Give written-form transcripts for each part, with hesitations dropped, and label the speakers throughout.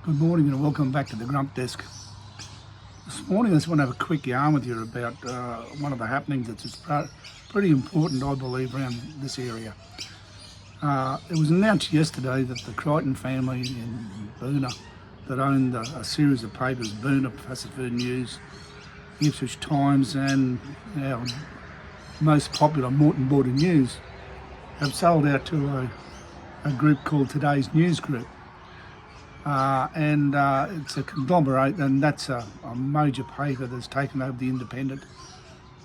Speaker 1: Good morning and welcome back to the Grump Desk. This morning I just want to have a quick yarn with you about one of the happenings that's just pretty important, I believe, around this area. It was announced yesterday that the Crichton family in Boona that owned a series of papers, Boona, Pacific News, Ipswich Times and our most popular Moreton Border News, have sold out to a group called Today's News Group. It's a conglomerate, and that's a major paper that's taken over the Independent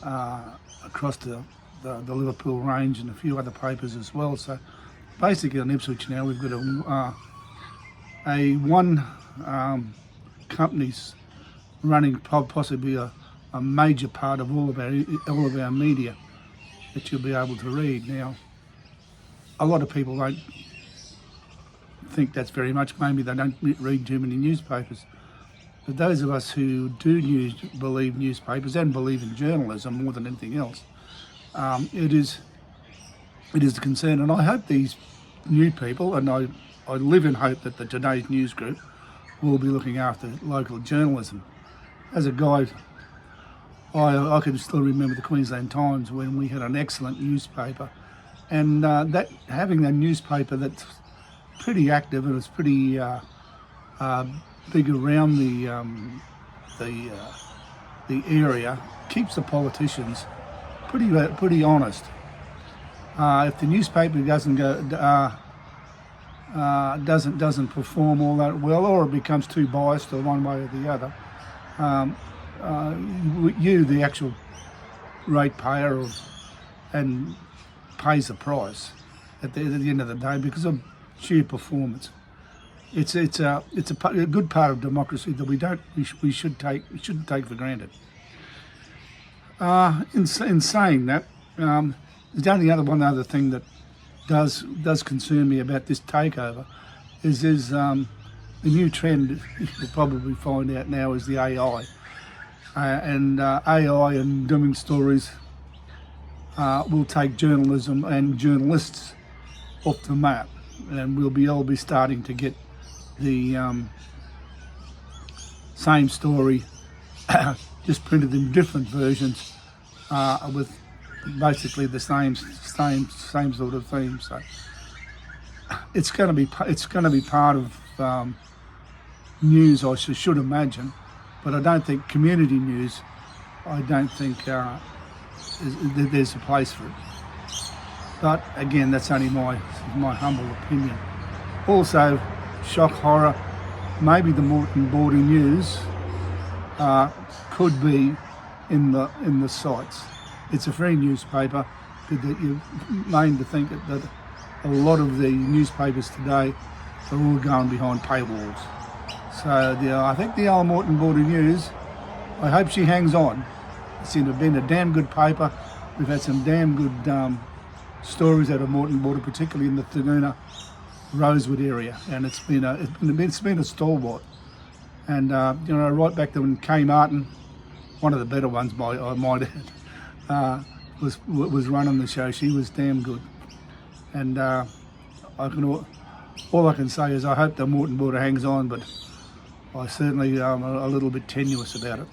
Speaker 1: across the Liverpool range and a few other papers as well. So basically in Ipswich now we've got one company's running possibly a major part of all of our media that you'll be able to read. Now, a lot of people don't think that's very much. Maybe they don't read too many newspapers, but those of us who do believe newspapers and believe in journalism more than anything else, it is a concern. And I hope these new people, and I live in hope that the Today's News Group will be looking after local journalism. As a guy, I can still remember the Queensland Times when we had an excellent newspaper, and that having a newspaper that's pretty active and it's pretty big around the area keeps the politicians pretty honest. If the newspaper doesn't perform all that well, or it becomes too biased or one way or the other, you, the actual ratepayer, and pays the price at the end of the day because of sheer performance. It's a good part of democracy that we shouldn't take for granted. In saying that, there's only one other thing that does concern me about this takeover is the new trend you'll probably find out now is the AI. AI and doing stories will take journalism and journalists off the map, and we'll all be starting to get the same story just printed in different versions with basically the same sort of theme. So it's going to be part of news, I should imagine, but I don't think community news. I don't think there's a place for it. But again, that's only my humble opinion. Also, shock horror, maybe the Moreton Border News could be in the sites. It's a free newspaper, but that you're made to think that a lot of the newspapers today are all going behind paywalls. So I think the old Moreton Border News, I hope she hangs on. It's been a damn good paper. We've had some damn good stories out of Moreton Border, particularly in the Thagoona Rosewood area, and it's been a stalwart. And right back to when Kay Martin, one of the better ones I might add, was running the show. She was damn good, and all I can say is I hope the Moreton Border hangs on, but I certainly am a little bit tenuous about it.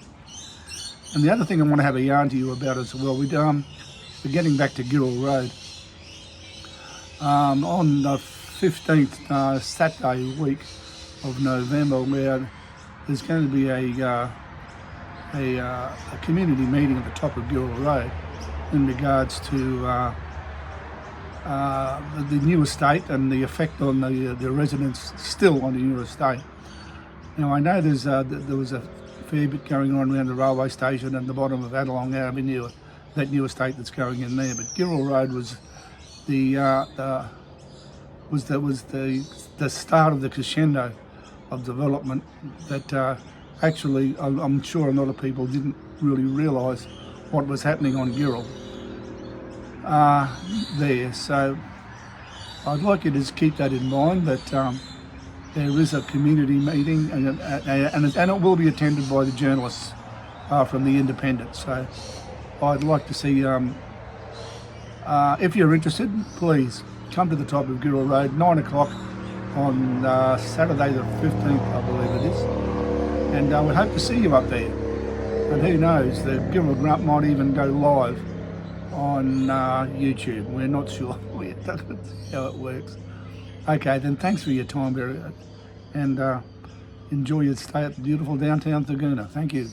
Speaker 1: And the other thing I want to have a yarn to you about as well, we're getting back to Girrell Road. On the 15th Saturday week of November, where there's going to be a community meeting at the top of Girrell Road in regards to the new estate and the effect on the residents still on the new estate. Now I know there was a fair bit going on around the railway station and the bottom of Adelong Avenue, that new estate that's going in there, but Girrell Road was the start of the crescendo of development that actually I'm sure a lot of people didn't really realise what was happening on Girrell there. So I'd like you to just keep that in mind, that there is a community meeting and it will be attended by the journalists from the Independent. So I'd like to see, if you're interested, please come to the top of Girrell Road, 9 o'clock. on Saturday the 15th, I believe it is. And we hope to see you up there. And who knows, the Giver Grunt might even go live on YouTube. We're not sure yet how it works. Okay, then thanks for your time, Barry, and enjoy your stay at beautiful downtown Taguna. Thank you.